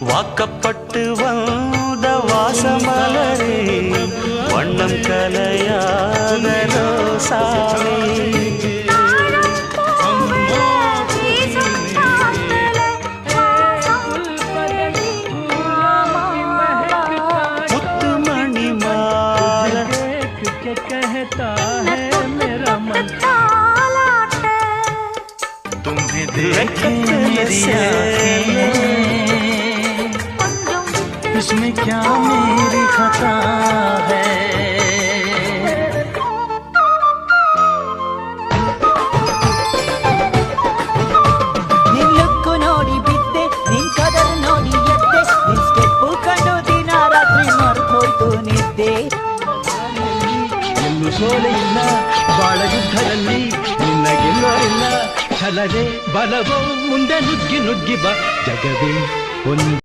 வாக்கப்பட்டு வந்த வாசமலரே வண்ணம் கலையாதலோ சாமி முத்துமணி மால कहता है मेरा मन तुम्हें देखे मेरी आँखें इसमें क्या मेरी खता है निन लुक्कु नोडी बिद्दे निन कदर नोडी यत्ते निन स्टेप्पु कंडु दिन रात्रि मरेतोय्तु निद्ದೆ ಎಲ್ಲೂ ಸೋಲೆ ಇಲ್ಲ ಬಾಳ ಯುದ್ಧದಲ್ಲಿ ನಿನ್ನ ಗೆಲ್ಲೋರಿಲ್ಲ ಛಲವೇ ಬಲವೋ ಮುಂದೆ ನುಗ್ಗಿ ನುಗ್ಗಿ ಬಾ ಜಗವೇ ಒಂದು